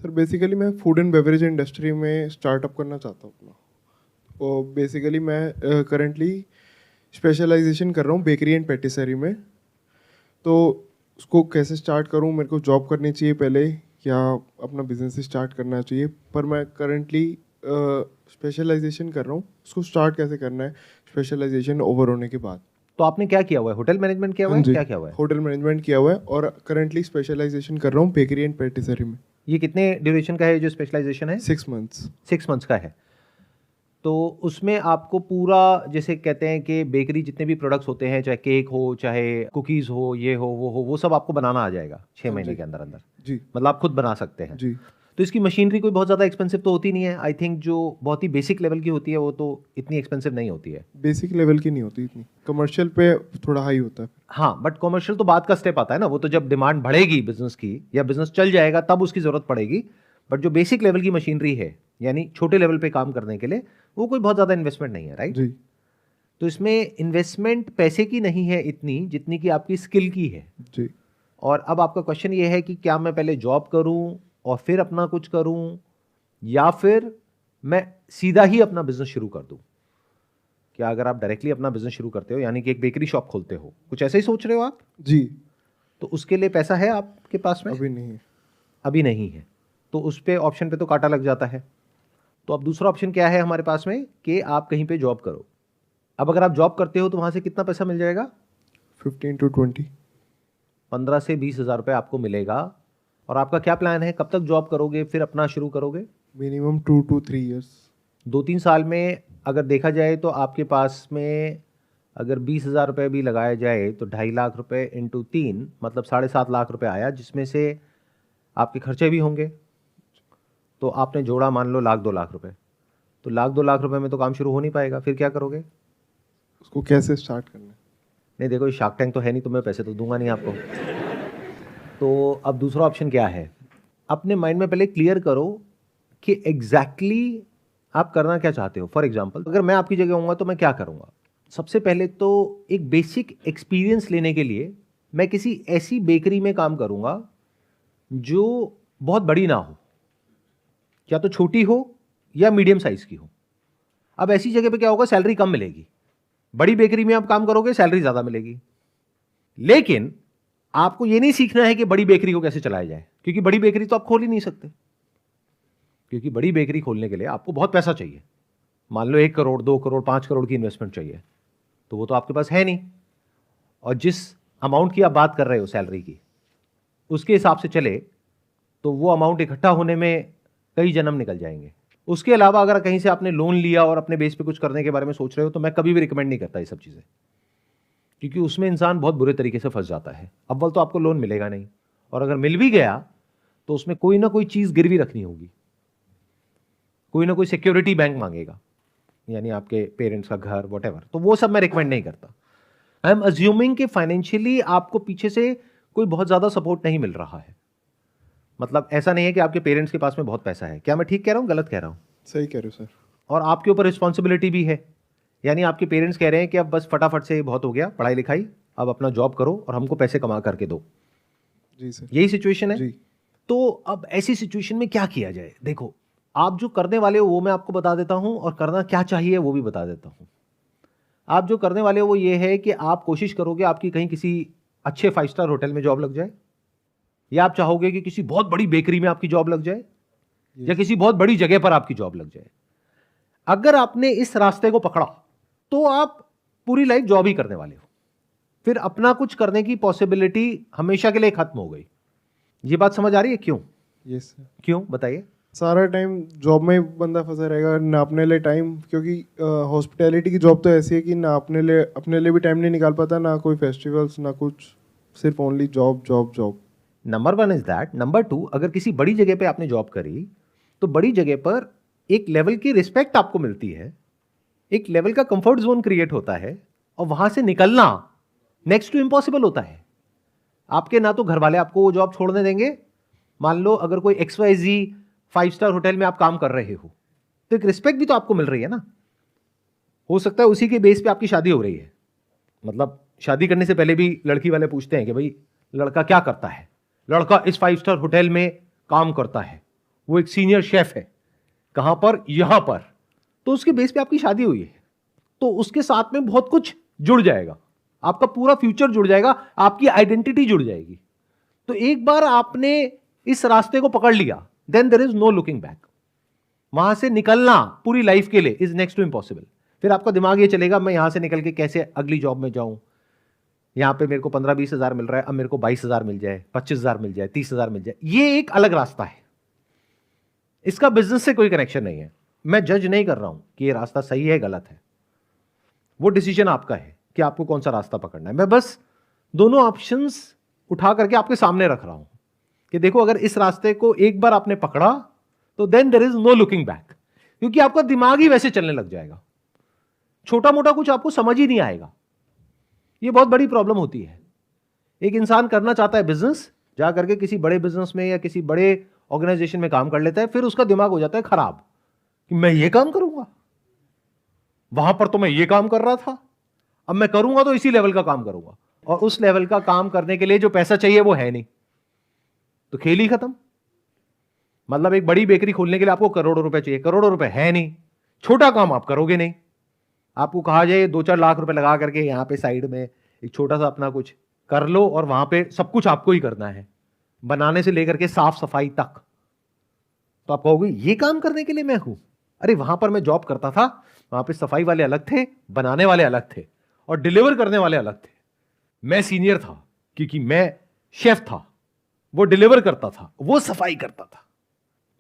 Sir basically मैं food and beverage industry में startup करना चाहता हूँ अपना। और बेसिकली मैं करंटली स्पेशलाइजेशन कर रहा हूँ बेकरी एंड पेटिसरी में। तो उसको कैसे स्टार्ट करूँ, मेरे को जॉब करनी चाहिए पहले या अपना बिजनेस स्टार्ट करना चाहिए? पर मैं करंटली स्पेशलाइजेशन कर रहा हूँ, उसको स्टार्ट कैसे करना है स्पेशलाइजेशन ओवर होने के बाद? तो आपने क्या किया हुआ है? होटल मैनेजमेंट किया हुआ हाँ है? जी, क्या किया हुआ है? होटल मैनेजमेंट किया हुआ है और करंटली स्पेशलाइजेशन कर रहा हूँ बेकरी एंड पेटिसरी में। ये कितने ड्यूरेशन का है जो स्पेशलाइजेशन है? 6 मंथ्स। 6 मंथ्स का है। तो उसमें आपको पूरा, जैसे कहते हैं कि बेकरी जितने भी प्रोडक्ट्स होते हैं, चाहे केक हो, चाहे कुकीज़ हो, ये हो, वो सब आपको बनाना आ जाएगा 6 हाँ महीने जी के अंदर अंदर। जी मतलब आप खुद बना सकते हैं। जी। तो इसकी मशीनरी कोई बहुत ज़्यादा एक्सपेंसिव तो होती नहीं है। आई थिंक जो बहुत ही बेसिक लेवल की होती है वो तो इतनी एक्सपेंसिव नहीं होती है। बेसिक लेवल की नहीं होती इतनी, कमर्शियल पे थोड़ा हाई होता है। हाँ, बट कॉमर्शियल तो बाद का स्टेप आता है ना, वो तो जब डिमांड बढ़ेगी बिजनेस की या बिजनेस चल जाएगा तब उसकी ज़रूरत पड़ेगी। बट जो बेसिक लेवल की मशीनरी है, यानी छोटे लेवल पे काम करने के लिए, वो कोई बहुत ज़्यादा इन्वेस्टमेंट नहीं है, राइट? जी तो इसमें इन्वेस्टमेंट पैसे की नहीं है इतनी जितनी कि आपकी स्किल की है। जी। और अब आपका क्वेश्चन ये है कि क्या मैं पहले जॉब करूं और फिर अपना कुछ करूं, या फिर मैं सीधा ही अपना बिजनेस शुरू कर दूं? क्या अगर आप डायरेक्टली अपना बिजनेस शुरू करते हो, यानी कि एक बेकरी शॉप खोलते हो, कुछ ऐसे ही सोच रहे हो आप, जी तो उसके लिए पैसा है आपके पास में? अभी नहीं है। अभी नहीं है। तो उस पे ऑप्शन पे तो कांटा लग जाता है। तो अब दूसरा ऑप्शन क्या है हमारे पास में कि आप कहीं पे जॉब करो। अब अगर आप जॉब करते हो तो वहां से कितना पैसा मिल जाएगा? 15 to 20। 15 से 20 हज़ार रुपये आपको मिलेगा। और आपका क्या प्लान है, कब तक जॉब करोगे फिर अपना शुरू करोगे? Minimum 2 to 3 years। 2-3 साल में अगर देखा जाए तो आपके पास में अगर 20 हज़ार रुपये भी लगाया जाए तो 2.5 लाख रुपए इंटू 3 मतलब 7.5 लाख रुपए आया, जिसमें से आपके खर्चे भी होंगे। तो आपने जोड़ा मान लो 1-2 लाख रुपए। तो 1-2 लाख रुपए में तो काम शुरू हो नहीं पाएगा, फिर क्या करोगे? उसको कैसे स्टार्ट करना है? नहीं देखो, ये शार्क टैंक तो है नहीं, तो मैं पैसे तो दूंगा नहीं आपको। तो अब दूसरा ऑप्शन क्या है? अपने माइंड में पहले क्लियर करो कि एग्जैक्टली आप करना क्या चाहते हो। फॉर एग्जाम्पल, अगर मैं आपकी जगह होऊंगा तो मैं क्या करूंगा? सबसे पहले तो एक बेसिक एक्सपीरियंस लेने के लिए मैं किसी ऐसी बेकरी में काम करूंगा जो बहुत बड़ी ना हो, या तो छोटी हो या मीडियम साइज की हो। अब ऐसी जगह पे क्या होगा, सैलरी कम मिलेगी। बड़ी बेकरी में आप काम करोगे, सैलरी ज्यादा मिलेगी। लेकिन आपको यह नहीं सीखना है कि बड़ी बेकरी को कैसे चलाया जाए, क्योंकि बड़ी बेकरी तो आप खोल ही नहीं सकते। क्योंकि बड़ी बेकरी खोलने के लिए आपको बहुत पैसा चाहिए। मान लो 1 करोड़, 2 करोड़, 5 करोड़ की इन्वेस्टमेंट चाहिए, तो वो तो आपके पास है नहीं। और जिस अमाउंट की आप बात कर रहे हो सैलरी की, उसके हिसाब से चले तो वो अमाउंट इकट्ठा होने में कई जन्म निकल जाएंगे। उसके अलावा अगर कहीं से आपने लोन लिया और अपने बेस पे कुछ करने के बारे में सोच रहे हो, तो मैं कभी भी रिकमेंड नहीं करता ये सब चीज़ें, क्योंकि उसमें इंसान बहुत बुरे तरीके से फंस जाता है। अव्वल तो आपको लोन मिलेगा नहीं, और अगर मिल भी गया तो उसमें कोई ना कोई चीज़ गिरवी रखनी होगी, कोई ना कोई सिक्योरिटी बैंक मांगेगा, यानी आपके पेरेंट्स का घर, वॉटेवर। तो वो सब मैं रिकमेंड नहीं करता। आई एम अज्यूमिंग कि फाइनेंशियली आपको पीछे से कोई बहुत ज़्यादा सपोर्ट नहीं मिल रहा है। मतलब ऐसा नहीं है कि आपके पेरेंट्स के पास में बहुत पैसा है। क्या मैं ठीक कह रहा हूँ, गलत कह रहा हूँ? सही कह रहे हो सर। और आपके ऊपर रिस्पॉन्सिबिलिटी भी है, यानी आपके पेरेंट्स कह रहे हैं कि अब बस फटाफट से बहुत हो गया पढ़ाई लिखाई, अब अपना जॉब करो और हमको पैसे कमा करके दो। जी सर। यही सिचुएशन है। जी तो अब ऐसी सिचुएशन में क्या किया जाए? देखो, आप जो करने वाले हो वो मैं आपको बता देता हूं, और करना क्या चाहिए वो भी बता देता हूं। आप जो करने वाले हो वो ये है कि आप कोशिश करोगे आपकी कहीं किसी अच्छे 5 स्टार होटल में जॉब लग जाए, या आप चाहोगे कि किसी बहुत बड़ी बेकरी में आपकी जॉब लग जाए, या किसी बहुत बड़ी जगह पर आपकी जॉब लग जाए। अगर आपने इस रास्ते को पकड़ा तो आप पूरी लाइफ जॉब ही करने वाले हो। फिर अपना कुछ करने की पॉसिबिलिटी हमेशा के लिए खत्म हो गई। ये बात समझ आ रही है? क्यों? Yes sir. क्यों बताइए। सारा टाइम जॉब में ही बंदा फंसा रहेगा, ना अपने लिए टाइम, क्योंकि हॉस्पिटैलिटी की जॉब तो ऐसी है कि ना अपने लिए भी टाइम नहीं निकाल पाता, ना कोई फेस्टिवल्स ना कुछ, सिर्फ only job job job. Number 1 is that. Number 2, अगर किसी बड़ी जगह पे आपने जॉब करी तो बड़ी जगह पर एक लेवल की रिस्पेक्ट आपको मिलती है, एक लेवल का कंफर्ट जोन क्रिएट होता है, और वहां से निकलना नेक्स्ट टू इम्पॉसिबल होता है। आपके ना तो घर वाले आपको वो जॉब छोड़ने देंगे। मान लो अगर कोई XYZ 5 स्टार होटल में आप काम कर रहे हो, तो एक रिस्पेक्ट भी तो आपको मिल रही है ना। हो सकता है उसी के बेस पे आपकी शादी हो रही है। मतलब शादी करने से पहले भी लड़की वाले पूछते हैं कि भाई लड़का क्या करता है, लड़का इस 5 स्टार होटल में काम करता है, वो एक सीनियर शेफ है, कहां पर, यहां पर, तो उसके बेस पे आपकी शादी हुई है, तो उसके साथ में बहुत कुछ जुड़ जाएगा, आपका पूरा फ्यूचर जुड़ जाएगा, आपकी आइडेंटिटी जुड़ जाएगी। तो एक बार आपने इस रास्ते को पकड़ लिया, then there is no looking back. वहां से निकलना पूरी लाइफ के लिए इज नेक्स्ट टू इम्पॉसिबल। फिर आपका दिमाग ये चलेगा मैं यहां से निकल के कैसे अगली जॉब में जाऊं, यहां पे मेरे को 15-20 हज़ार मिल रहा है, अब मेरे को 22 हज़ार मिल जाए, 25 हज़ार मिल जाए, 30 हज़ार मिल जाए। ये एक अलग रास्ता है, इसका बिजनेस से कोई कनेक्शन नहीं है। मैं जज नहीं कर रहा हूं कि ये रास्ता सही है गलत है, वो डिसीजन आपका है कि आपको कौन सा रास्ता पकड़ना है। मैं बस दोनों ऑप्शंस उठा करके आपके सामने रख रहा हूं कि देखो, अगर इस रास्ते को एक बार आपने पकड़ा तो then there is no looking back, क्योंकि आपका दिमाग ही वैसे चलने लग जाएगा, छोटा मोटा कुछ आपको समझ ही नहीं आएगा। ये बहुत बड़ी प्रॉब्लम होती है। एक इंसान करना चाहता है बिजनेस, जा करके किसी बड़े बिजनेस में या किसी बड़े ऑर्गेनाइजेशन में काम कर लेता है, फिर उसका दिमाग हो जाता है खराब कि मैं ये काम करूंगा, वहां पर तो मैं ये काम कर रहा था, अब मैं करूंगा तो इसी लेवल का काम करूंगा, और उस लेवल का काम करने के लिए जो पैसा चाहिए वो है नहीं, तो खेल ही खत्म। मतलब एक बड़ी बेकरी खोलने के लिए आपको करोड़ों रुपए चाहिए, करोड़ों रुपए है नहीं, छोटा काम आप करोगे नहीं। आपको कहा जाए 2-4 लाख रुपए लगा करके यहां पे साइड में एक छोटा सा अपना कुछ कर लो, और वहां पे सब कुछ आपको ही करना है, बनाने से लेकर के साफ सफाई तक, तो आप कहोगे ये काम करने के लिए मैं हूं? अरे वहां पर मैं जॉब करता था, वहां पे सफाई वाले अलग थे, बनाने वाले अलग थे, और डिलीवर करने वाले अलग थे। मैं सीनियर था क्योंकि मैं शेफ था, वो डिलीवर करता था, वो सफाई करता था।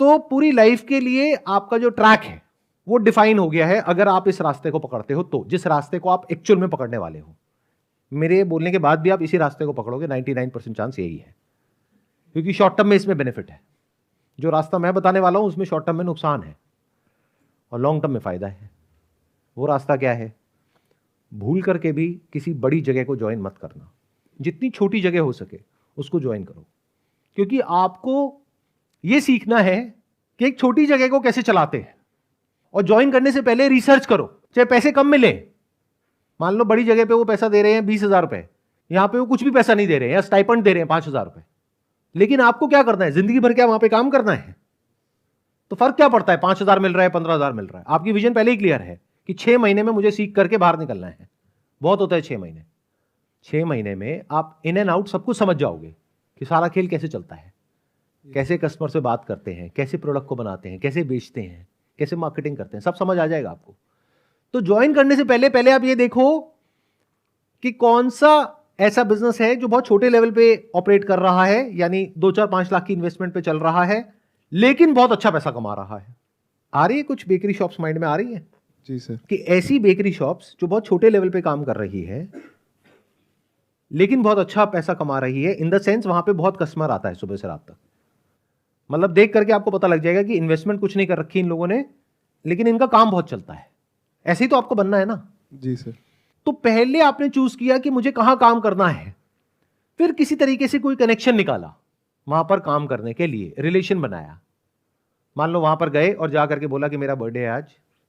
तो पूरी लाइफ के लिए आपका जो ट्रैक है वो डिफाइन हो गया है अगर आप इस रास्ते को पकड़ते हो, तो जिस रास्ते को आप एक्चुअल में पकड़ने वाले हो। मेरे बोलने के बाद भी आप इसी रास्ते को पकड़ोगे, 99% चांस यही है, क्योंकि शॉर्ट टर्म में इसमें बेनिफिट है। जो रास्ता मैं बताने वाला हूं उसमें शॉर्ट टर्म में नुकसान है और लॉन्ग टर्म में फायदा है। वो रास्ता क्या है? भूल करके भी किसी बड़ी जगह को ज्वाइन मत करना, जितनी छोटी जगह हो सके उसको ज्वाइन करो, क्योंकि आपको यह सीखना है कि एक छोटी जगह को कैसे चलाते हैं, और ज्वाइन करने से पहले रिसर्च करो, चाहे पैसे कम मिले। मान लो बड़ी जगह पे वो पैसा दे रहे हैं 20,000 रुपए, यहां पे वो कुछ भी पैसा नहीं दे रहे हैं, या स्टाइपेंड दे रहे हैं 5,000 रुपए, लेकिन आपको क्या करना है? जिंदगी भर क्या वहां पे काम करना है? तो फर्क क्या पड़ता है 5,000 मिल रहा है 15,000 मिल रहा है? आपकी विजन पहले ही क्लियर है कि 6 महीने में मुझे सीख करके बाहर निकलना है। बहुत होता है 6 महीने, 6 महीने में आप इन एंड आउट सब कुछ समझ जाओगे कि सारा खेल कैसे चलता है, कैसे कस्टमर से बात करते हैं, कैसे प्रोडक्ट को बनाते हैं, कैसे बेचते हैं, कैसे मार्केटिंग करते हैं, सब समझ आ जाएगा आपको। तो ज्वाइन करने से पहले पहले आप ये देखो कि कौन सा ऐसा बिजनेस है जो बहुत छोटे लेवल पे ऑपरेट कर रहा है, यानी 2-4-5 लाख की इन्वेस्टमेंट पे चल रहा है, लेकिन बहुत अच्छा पैसा कमा रहा है। आ रही है कुछ बेकरी शॉप्स माइंड में आ रही है? जी सर। कि ऐसी बेकरी शॉप्स जो बहुत छोटे लेवल पे काम कर रही है लेकिन बहुत अच्छा पैसा कमा रही है, इन द सेंस वहां पे बहुत कस्टमर आता है सुबह से रात तक। मतलब देख करके आपको पता लग जाएगा कि इन्वेस्टमेंट कुछ नहीं कर रखी इन लोगों ने, लेकिन इनका काम बहुत चलता है। ऐसे ही तो आपको बनना है ना? जी सर। तो पहले आपने चूज किया कि मुझे कहां काम करना है, फिर किसी तरीके से कोई कनेक्शन निकाला वहां पर काम करने के लिए, रिलेशन बनाया। मान लो वहां पर गए और जाकर के बोला कि मेरा बर्थडे है आज,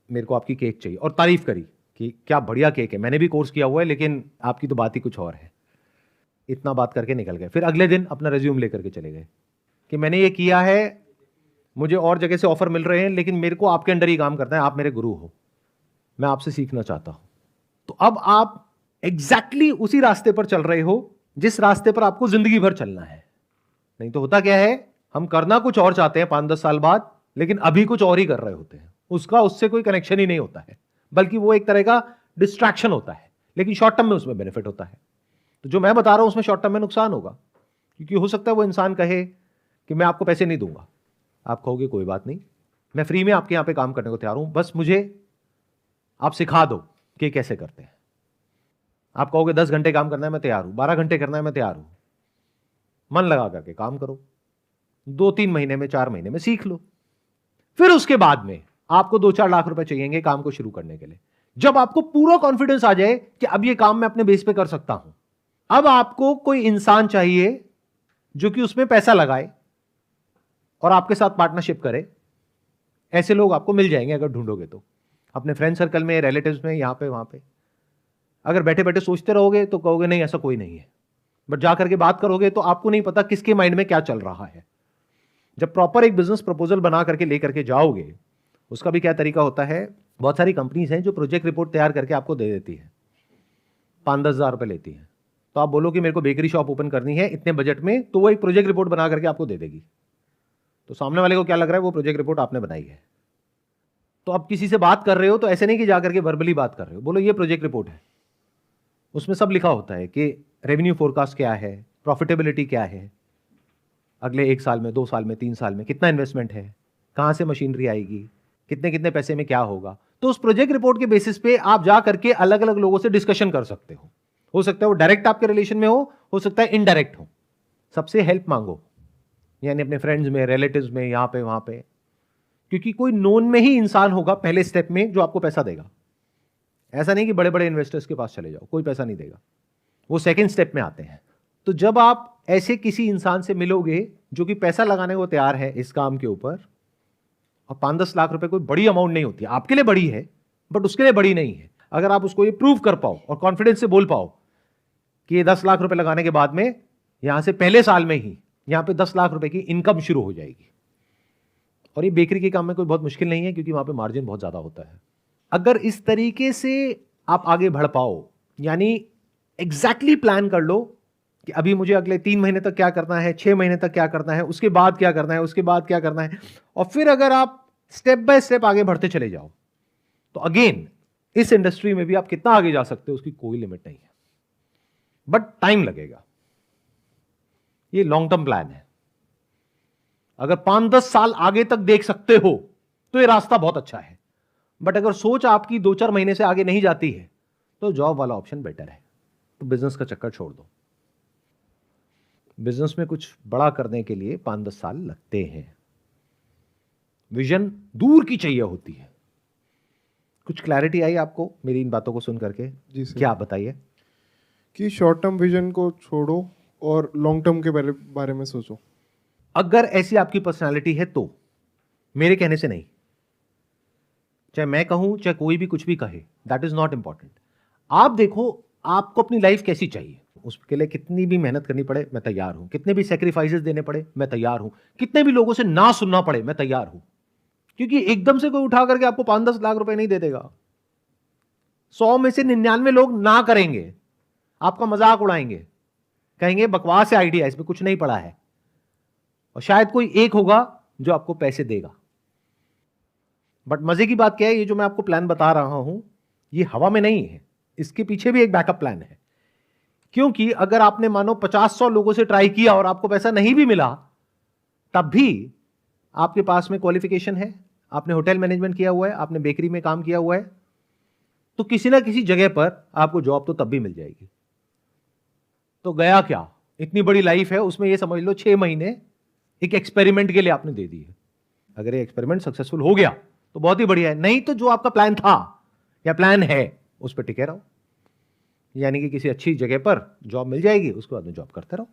मेरे को आपकी केक चाहिए, और तारीफ करी कि क्या बढ़िया केक है, मैंने भी कोर्स किया हुआ है लेकिन आपकी तो बात ही कुछ और है। इतना बात करके निकल गए। फिर अगले दिन अपना रिज्यूम लेकर के चले गए कि मैंने ये किया है, मुझे और जगह से ऑफर मिल रहे हैं, लेकिन मेरे को आपके अंडर ही काम करना है, आप मेरे गुरु हो, मैं आपसे सीखना चाहता हूं। तो अब आप एग्जैक्टली उसी रास्ते पर चल रहे हो जिस रास्ते पर आपको जिंदगी भर चलना है। नहीं तो होता क्या है, हम करना कुछ और चाहते हैं 5-10 साल बाद, लेकिन अभी कुछ और ही कर रहे होते हैं, उसका उससे कोई कनेक्शन ही नहीं होता है, बल्कि वो एक तरह का डिस्ट्रैक्शन होता है, लेकिन शॉर्ट टर्म में उसमें बेनिफिट होता है। तो जो मैं बता रहा हूं उसमें शॉर्ट टर्म में नुकसान होगा, क्योंकि हो सकता है वो इंसान कहे कि मैं आपको पैसे नहीं दूंगा। आप कहोगे कोई बात नहीं, मैं फ्री में आपके यहां पे काम करने को तैयार हूं, बस मुझे आप सिखा दो कि कैसे करते हैं। आप कहोगे 10 घंटे काम करना है, मैं तैयार हूं, 12 घंटे करना है, मैं तैयार हूं। मन लगा करके काम करो, 2-3 महीने में, 4 महीने में सीख लो। फिर उसके बाद में आपको 2-4 लाख रुपए चाहिएंगे काम को शुरू करने के लिए। जब आपको पूरा कॉन्फिडेंस आ जाए कि अब ये काम मैं अपने बेस पे कर सकता हूं, अब आपको कोई इंसान चाहिए जो कि उसमें पैसा लगाए और आपके साथ पार्टनरशिप करे। ऐसे लोग आपको मिल जाएंगे अगर ढूंढोगे तो, अपने फ्रेंड सर्कल में, रिलेटिव्स में, यहां पे वहां पे। अगर बैठे बैठे सोचते रहोगे तो कहोगे नहीं ऐसा कोई नहीं है, बट जाकर के बात करोगे तो आपको नहीं पता किसके माइंड में क्या चल रहा है। जब प्रॉपर एक बिजनेस प्रपोजल बना करके लेकर के जाओगे, उसका भी क्या तरीका होता है, बहुत सारी कंपनीज हैं जो प्रोजेक्ट रिपोर्ट तैयार करके आपको दे देती है, 5-10 हज़ार रुपये लेती है। तो आप बोलो कि मेरे को बेकरी शॉप ओपन करनी है इतने बजट में, तो वो एक प्रोजेक्ट रिपोर्ट बना करके आपको दे देगी। तो सामने वाले को क्या लग रहा है, वो प्रोजेक्ट रिपोर्ट आपने बनाई है। तो आप किसी से बात कर रहे हो तो ऐसे नहीं कि जाकर के वर्बली बात कर रहे हो, बोलो ये प्रोजेक्ट रिपोर्ट है, उसमें सब लिखा होता है कि रेवेन्यू फोरकास्ट क्या है, प्रॉफिटेबिलिटी क्या है, अगले 1 साल में, 2 साल में, 3 साल में कितना इन्वेस्टमेंट है, कहाँ से मशीनरी आएगी, कितने कितने पैसे में क्या होगा। तो उस प्रोजेक्ट रिपोर्ट के बेसिस पे आप जा करके अलग अलग लोगों से डिस्कशन कर सकते हो सकता है वो डायरेक्ट आपके रिलेशन में हो सकता है इनडायरेक्ट हो। सबसे हेल्प मांगो, यानी अपने फ्रेंड्स में, रिलेटिव्स में, यहाँ पे वहां पे, क्योंकि कोई नोन में ही इंसान होगा पहले स्टेप में जो आपको पैसा देगा। ऐसा नहीं कि बड़े बड़े इन्वेस्टर्स के पास चले जाओ, कोई पैसा नहीं देगा, वो सेकेंड स्टेप में आते हैं। तो जब आप ऐसे किसी इंसान से मिलोगे जो कि पैसा लगाने को तैयार है इस काम के ऊपर, और 5-10 लाख रुपए कोई बड़ी अमाउंट नहीं होती, आपके लिए बड़ी है बट उसके लिए बड़ी नहीं है। अगर आप उसको ये प्रूव कर पाओ और कॉन्फिडेंस से बोल पाओ कि ये 10 लाख रुपए लगाने के बाद में यहां से पहले साल में ही यहां पे 10 लाख रुपए की इनकम शुरू हो जाएगी। और ये बेकरी के काम में कोई बहुत मुश्किल नहीं है, क्योंकि वहां पे मार्जिन बहुत ज्यादा होता है। अगर इस तरीके से आप आगे बढ़ पाओ, यानी एग्जैक्टली प्लान कर लो कि अभी मुझे अगले 3 महीने तक क्या करना है, 6 महीने तक क्या करना है, उसके बाद क्या करना है, उसके बाद क्या करना है, और फिर अगर आप स्टेप बाय स्टेप आगे बढ़ते चले जाओ, तो अगेन इस इंडस्ट्री में भी आप कितना आगे जा सकते हो उसकी कोई लिमिट नहीं है, बट टाइम लगेगा। ये लॉन्ग टर्म प्लान है। अगर 5-10 साल आगे तक देख सकते हो तो ये रास्ता बहुत अच्छा है, बट अगर सोच आपकी 2-4 महीने से आगे नहीं जाती है तो जॉब वाला ऑप्शन बेटर है। तो बिजनेस का चक्कर छोड़ दो। बिजनेस में कुछ बड़ा करने के लिए 5-10 साल लगते हैं, विजन दूर की चाहिए होती है। कुछ क्लैरिटी आई आपको मेरी इन बातों को सुन करके? जी सर। क्या बताइए? कि शॉर्ट टर्म विजन को छोड़ो और लॉन्ग टर्म के बारे में सोचो। अगर ऐसी आपकी पर्सनालिटी है तो, मेरे कहने से नहीं, चाहे मैं कहूं चाहे कोई भी कुछ भी कहे, दैट इज नॉट इंपॉर्टेंट। आप देखो आपको अपनी लाइफ कैसी चाहिए, उसके लिए कितनी भी मेहनत करनी पड़े मैं तैयार हूं, कितने भी सेक्रीफाइसेस देने पड़े मैं तैयार हूं, कितने भी लोगों से ना सुनना पड़े मैं तैयार हूं। क्योंकि एकदम से कोई उठा करके आपको 5-10 लाख रुपए नहीं दे देगा। 100 में से 99 लोग ना करेंगे, आपका मजाक उड़ाएंगे, कहेंगे बकवास है आइडिया, इसमें कुछ नहीं पड़ा है, और शायद कोई एक होगा जो आपको पैसे देगा। बट मजे की बात क्या है, ये जो मैं आपको प्लान बता रहा हूं ये हवा में नहीं है, इसके पीछे भी एक बैकअप प्लान है। क्योंकि अगर आपने मानो 50-100 लोगों से ट्राई किया और आपको पैसा नहीं भी मिला, तब भी आपके पास में क्वालिफिकेशन है, आपने होटल मैनेजमेंट किया हुआ है, आपने बेकरी में काम किया हुआ है, तो किसी ना किसी जगह पर आपको जॉब तो तब भी मिल जाएगी। तो गया क्या, इतनी बड़ी लाइफ है, उसमें ये समझ लो 6 महीने एक एक्सपेरिमेंट के लिए आपने दे दी है। अगर ये एक्सपेरिमेंट सक्सेसफुल हो गया तो बहुत ही बढ़िया है, नहीं तो जो आपका प्लान था या प्लान है उस पर टिके रहो, यानी कि किसी अच्छी जगह पर जॉब मिल जाएगी, उसके बाद में जॉब करते रहो।